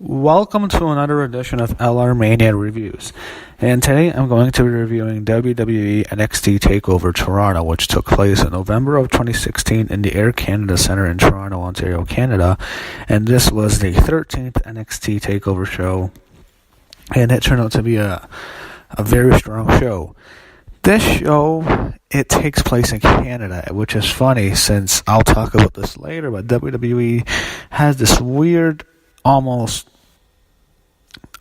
Welcome to another edition of LRMania Reviews, and today I'm going to be reviewing WWE NXT Takeover Toronto, which took place in November of 2016 in the Air Canada Centre in Toronto, Ontario, Canada, and this was the 13th NXT Takeover show, and it turned out to be a very strong show. This show, it takes place in Canada, which is funny since I'll talk about this later, but WWE has this weird, almost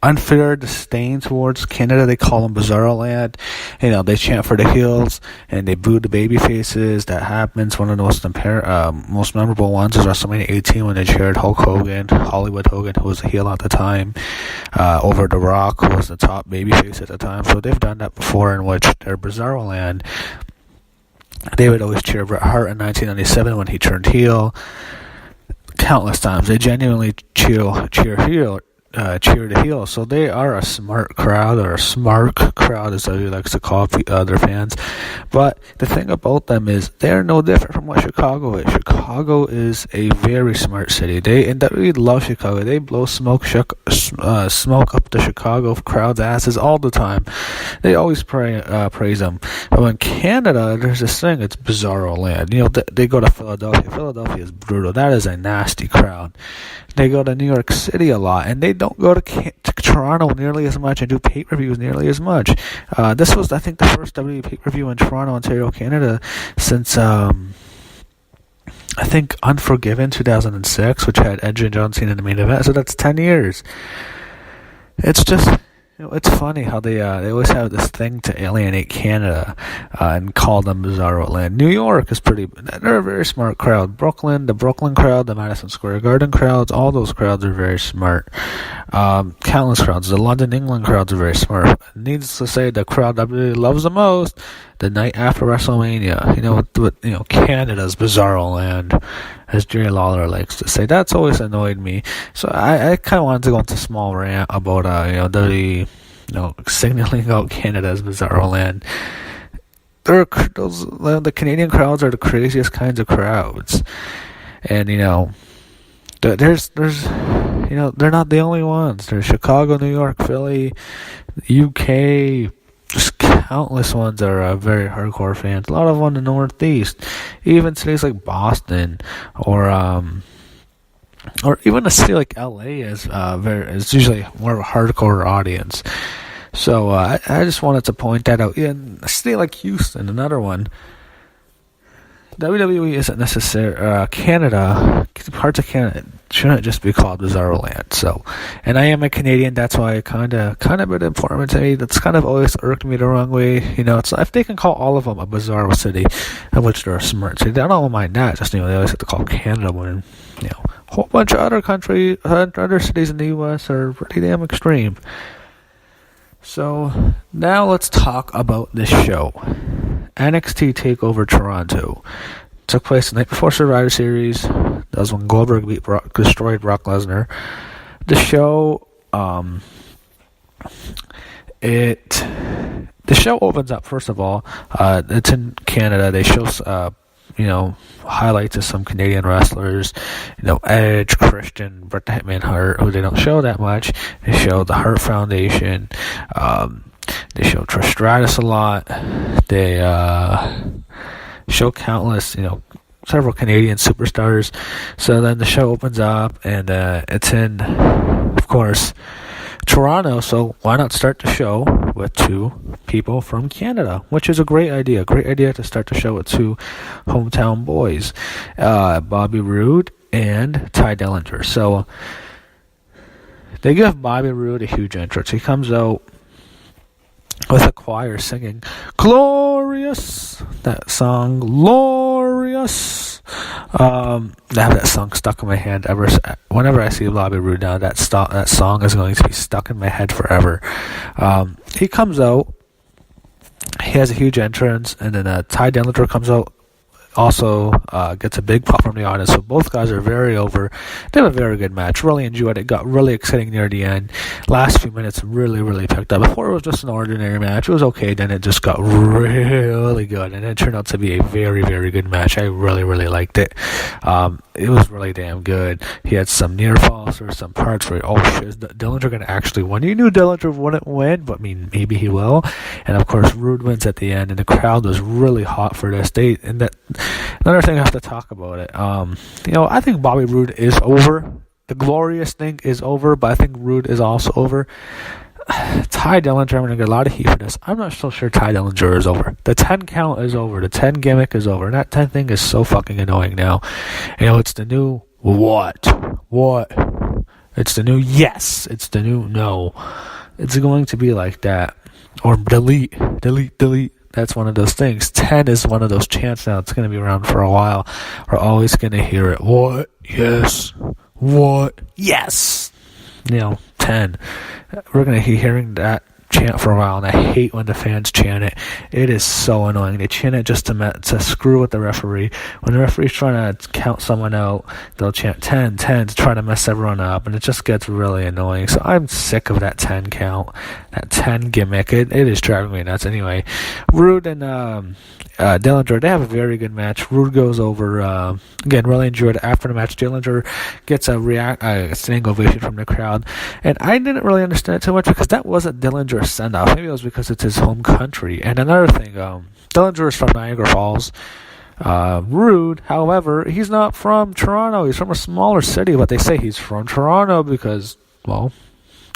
unfair disdain towards Canada. They call them Bizarroland. They chant for the heels and they boo the baby faces. That happens. One of the most memorable ones is WrestleMania 18 when they cheered Hollywood Hogan, who was a heel at the time, over The Rock, who was the top baby face at the time. So they've done that before, in which they're Bizarroland. They would always cheer Bret Hart in 1997 when he turned heel. Countless times. They genuinely cheer the heel. So they are a smart crowd, or a smart crowd, as he likes to call their fans. But the thing about them is they're no different from what Chicago is. Chicago is a very smart city. They love Chicago. They blow smoke up the Chicago crowd's asses all the time. They always praise them. But in Canada, there's this thing. It's Bizarroland. They go to Philadelphia. Philadelphia is brutal. That is a nasty crowd. They go to New York City a lot, and they don't go to Toronto nearly as much and do pay-per-views nearly as much. This was, I think, the first WWE pay-per-view in Toronto, Ontario, Canada since, I think, Unforgiven 2006, which had Edge and John Cena in the main event. So that's 10 years. It's just, it's funny how they always have this thing to alienate Canada and call them Bizarroland. New York is they're a very smart crowd. The Brooklyn crowd, the Madison Square Garden crowds, all those crowds are very smart. Countless crowds. The London, England crowds are very smart. Needless to say, the crowd that really loves the most, the night after WrestleMania. Canada's Bizarroland, as Jerry Lawler likes to say. That's always annoyed me. So I kind of wanted to go into a small rant about signaling out Canada's Bizarroland. The Canadian crowds are the craziest kinds of crowds, and there's they're not the only ones. There's Chicago, New York, Philly, UK. Just countless ones that are very hardcore fans. A lot of them in the Northeast, even cities like Boston, or even a city like LA is usually more of a hardcore audience. So I just wanted to point that out. In a city like Houston, another one, WWE isn't necessary. Parts of Canada shouldn't just be called Bizarroland. So, and I am a Canadian, that's why it kind of been important to me. That's kind of always irked me the wrong way. It's if they can call all of them a bizarre city, in which they're a smart city, I don't mind that. Just they always have to call Canada one. A whole bunch of other cities in the U.S. are pretty damn extreme. So now let's talk about this show. NXT Takeover Toronto took place the night before Survivor Series. That was when Goldberg destroyed Brock Lesnar. The show, the show opens up. First of all, it's in Canada. They show highlights of some Canadian wrestlers, Edge, Christian, Bret the Hitman Hart, who they don't show that much. They show the Hart Foundation. They show Trish Stratus a lot. They show countless, several Canadian superstars. So then the show opens up, and it's in, of course, Toronto. So why not start the show with two people from Canada, which is a great idea. Great idea to start the show with two hometown boys, Bobby Roode and Ty Dellinger. So they give Bobby Roode a huge entrance. He comes out with a choir singing "Glorious," that song, "Glorious." I have that song stuck in my head whenever I see Bobby Roode now. That song is going to be stuck in my head forever. He comes out. He has a huge entrance, and then Ty Dellinger comes out also gets a big pop from the audience. So both guys are very over. They have a very good match. Really enjoyed it. Got really exciting near the end. Last few minutes really, really picked up. Before it was just an ordinary match. It was okay. Then it just got really good. And it turned out to be a very, very good match. I really, really liked it. It was really damn good. He had some near falls or some parts where, oh shit, is Dellinger going to actually win? You knew Dellinger wouldn't win, but I mean, maybe he will. And of course, Roode wins at the end, and the crowd was really hot for this. Another thing I have to talk about it. I think Bobby Roode is over. The glorious thing is over, but I think Roode is also over. Ty Dellinger, I'm going to get a lot of heat for this. I'm not so sure Ty Dellinger is over. The 10 count is over. The 10 gimmick is over. And that 10 thing is so fucking annoying now. It's the new what? It's the new yes. It's the new no. It's going to be like that. Or delete. That's one of those things. 10 is one of those chants now. It's going to be around for a while. We're always going to hear it. What? Yes. What? Yes. 10. We're going to be hearing that chant for a while, and I hate when the fans chant it. It is so annoying. They chant it just to screw with the referee. When the referee's trying to count someone out, they'll chant 10 to try to mess everyone up, and it just gets really annoying. So I'm sick of that 10 count, that 10 gimmick. It is driving me nuts. Anyway, Roode and Dellinger, they have a very good match. Roode goes over. Again, really enjoyed it. After the match, Dellinger gets a standing ovation from the crowd, and I didn't really understand it too much because that wasn't Dellinger's send-off. Maybe it was because it's his home country. And another thing, Dellinger is from Niagara Falls. Roode, however, he's not from Toronto. He's from a smaller city, but they say he's from Toronto because, well,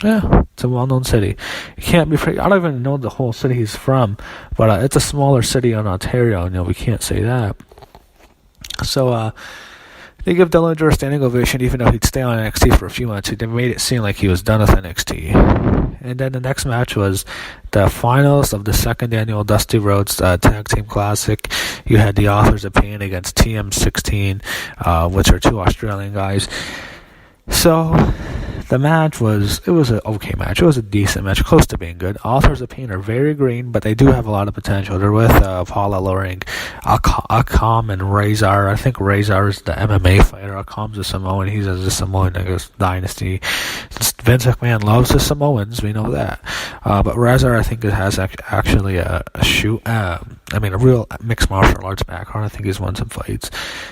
yeah, it's a well-known city. You can't be afraid. I don't even know the whole city he's from, but it's a smaller city in Ontario, and we can't say that. So, they give Dellinger a standing ovation, even though he'd stay on NXT for a few months. They made it seem like he was done with NXT. And then the next match was the finals of the second annual Dusty Rhodes Tag Team Classic. You had the Authors of Pain against TM16, which are two Australian guys. So the match was an okay match. It was a decent match, close to being good. Authors of Pain are very green, but they do have a lot of potential. They're with Paul Ellering, Akam, and Razor. I think Razor is the MMA fighter. Akam's a Samoan. He's a Samoan, I guess, dynasty. Vince McMahon loves the Samoans. We know that. But Razor, I think, has actually a real mixed martial arts background. I think he's won some fights.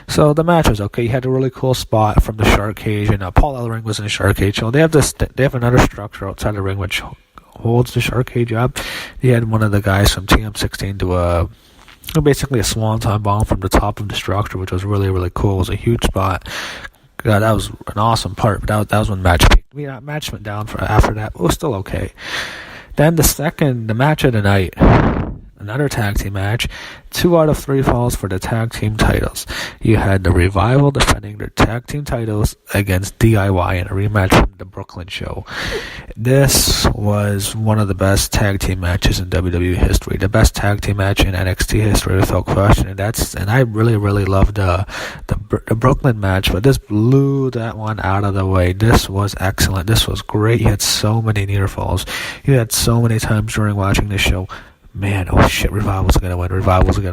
So the match was okay. He had a really cool spot from the shark cage, and Paul Ellering was in the shark cage. So they have another structure outside the ring which holds the shark cage up. They had one of the guys from TM16 do basically a swanton bomb from the top of the structure, which was really, really cool. It was a huge spot. God, that was an awesome part. But that was when match peaked. Match went down after that. It was still okay. Then the match of the night, another tag team match. 2 out of 3 falls for the tag team titles. You had the Revival defending their tag team titles against DIY in a rematch from the Brooklyn show. This was one of the best tag team matches in WWE history. The best tag team match in NXT history without question. And I really, really loved the Brooklyn match, but this blew that one out of the way. This was excellent. This was great. You had so many near falls. You had so many times during watching this show, man, oh shit, Revival's going to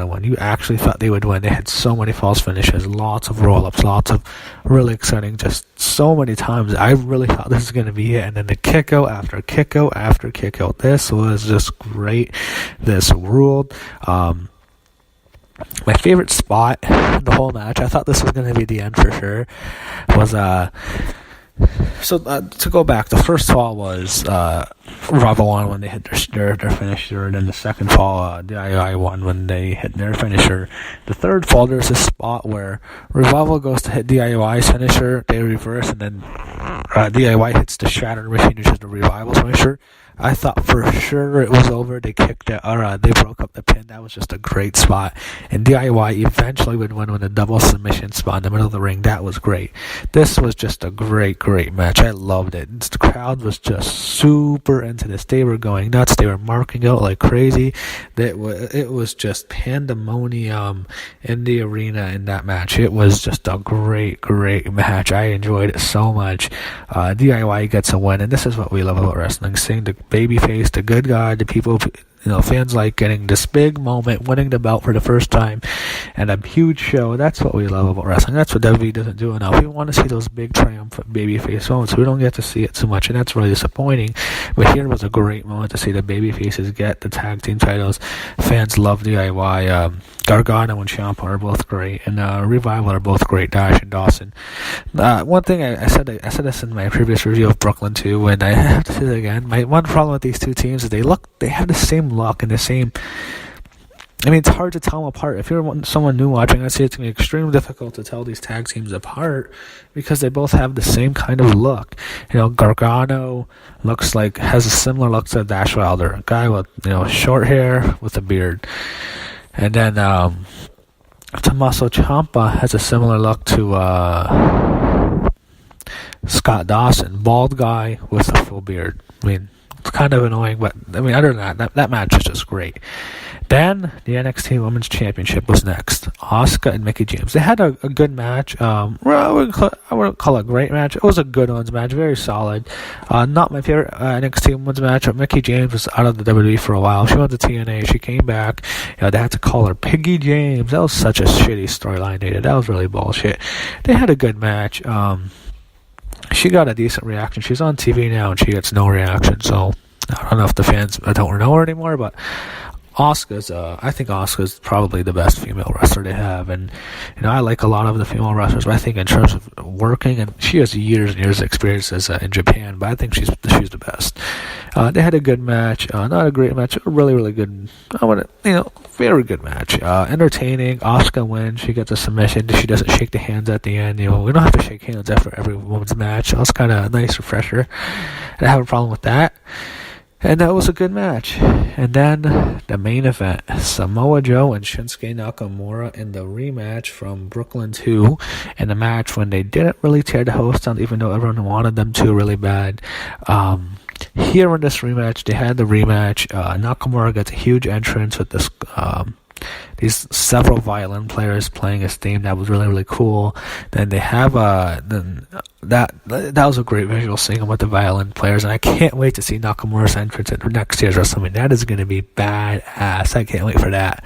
win. You actually thought they would win. They had so many false finishes, lots of roll-ups, lots of really exciting, just so many times. I really thought this was going to be it. And then the kick-out after kick-out after kick-out. This was just great. This ruled. My favorite spot in the whole match, I thought this was going to be the end for sure, was to go back, the first fall was Revival won when they hit their finisher, and then the second fall, DIY won when they hit their finisher. The third fall, there's a spot where Revival goes to hit DIY's finisher, they reverse, and then DIY hits the Shattered Machine, which is the Revival's finisher. I thought for sure it was over. They kicked it, or they broke up the pin. That was just a great spot. And DIY eventually would win with a double submission spot in the middle of the ring. That was great. This was just a great, great match. I loved it. The crowd was just super into this. They were going nuts. They were marking out like crazy. It was just pandemonium in the arena in that match. It was just a great, great match. I enjoyed it so much. DIY gets a win, and this is what we love about wrestling: seeing the babyface, the good guy, the people fans like getting this big moment, winning the belt for the first time, and a huge show. That's what we love about wrestling. That's what WWE doesn't do enough. We want to see those big triumphant babyface moments. We don't get to see it too much, and that's really disappointing. But here was a great moment to see the babyfaces get the tag team titles. Fans love DIY. Gargano and Ciampa are both great, and Revival are both great. Dash and Dawson. One thing I said this in my previous review of Brooklyn too, and I have to say it again. My one problem with these two teams is they have the same look and the same. I mean, it's hard to tell them apart. If you're someone new watching, I'd say it's going to be extremely difficult to tell these tag teams apart because they both have the same kind of look. Gargano has a similar look to Dash Wilder, a guy with short hair with a beard, and then Tommaso Ciampa has a similar look to Scott Dawson, bald guy with a full beard. I mean, it's kind of annoying, but I mean, other than that match is just great. Then the NXT Womens Championship was next. Asuka and Mickie James. They had a good match. I wouldn't call it a great match. It was a good ones match, very solid. Not my favorite NXT Women's match. But Mickie James was out of the WWE for a while. She went to TNA. She came back. They had to call her Piggy James. That was such a shitty storyline they did. That was really bullshit. They had a good match. She got a decent reaction. She's on TV now and she gets no reaction. So I don't know if the fans don't know her anymore, but I think Asuka's probably the best female wrestler they have, and I like a lot of the female wrestlers, but I think in terms of working, and she has years and years of experience in Japan, but I think she's the best. They had a good match, not a great match, a really, really good, very good match. Entertaining. Asuka wins. She gets a submission. She doesn't shake the hands at the end. We don't have to shake hands after every woman's match. That was kind of a nice refresher. I don't have a problem with that. And that was a good match. And then the main event, Samoa Joe and Shinsuke Nakamura in the rematch from Brooklyn 2, in a match when they didn't really tear the host down, even though everyone wanted them to really bad. Here in this rematch, they had the rematch. Nakamura gets a huge entrance with this these several violin players playing his theme. That was really, really cool. Then they have that was a great visual single with the violin players, and I can't wait to see Nakamura's entrance at next year's WrestleMania. That is going to be badass. I can't wait for that.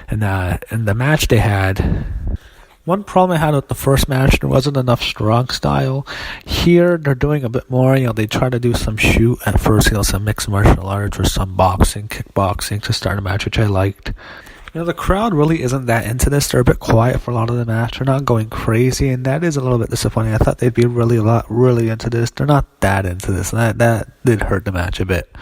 And the match they had, one problem I had with the first match, there wasn't enough strong style. Here, they're doing a bit more. They try to do some shoot at first, some mixed martial arts or some boxing, kickboxing to start a match, which I liked. The crowd really isn't that into this. They're a bit quiet for a lot of the match. They're not going crazy, and that is a little bit disappointing. I thought they'd be really into this. They're not that into this, and that did hurt the match a bit.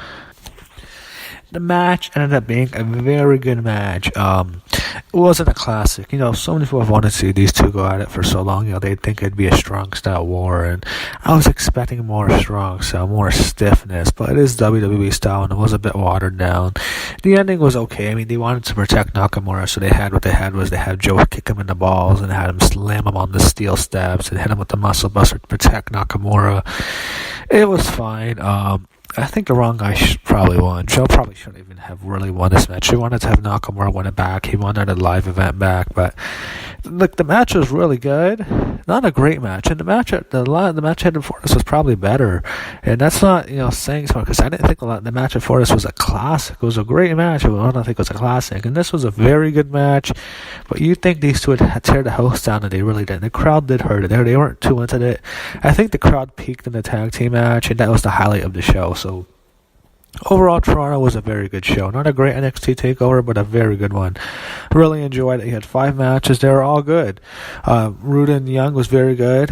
The match ended up being a very good match. It wasn't a classic. So many people have wanted to see these two go at it for so long. They'd think it'd be a strong style war, and I was expecting more strong style, more stiffness, but it is WWE style, and it was a bit watered down. The ending was okay. I mean, they wanted to protect Nakamura, so they had Joe kick him in the balls and had him slam him on the steel steps and hit him with the muscle buster to protect Nakamura. It was fine. I think the wrong guy probably won. Joe probably shouldn't even have really won this match. He wanted to have Nakamura win it back. He wanted a live event back, but the match was really good. Not a great match, and the match headed before this was probably better. And that's not saying something, because I didn't think the match before this was a classic. It was a great match, but I don't think it was a classic. And this was a very good match. But you think these two would tear the house down, and they really didn't. The crowd did hurt it. They weren't too into it. I think the crowd peaked in the tag team match, and that was the highlight of the show. So overall, Toronto was a very good show. Not a great NXT takeover, but a very good one. Really enjoyed it. He had 5 matches. They were all good. Roode and Young was very good.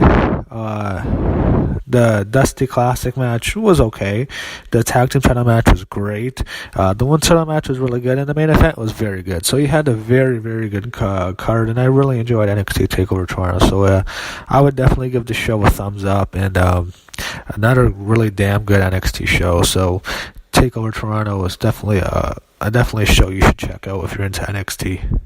The Dusty Classic match was okay. The tag team title match was great. The one title match was really good, and the main event was very good. So you had a very, very good card, and I really enjoyed NXT Takeover Toronto. So I would definitely give the show a thumbs up, and another really damn good NXT show. So Takeover Toronto was definitely a show you should check out if you're into NXT.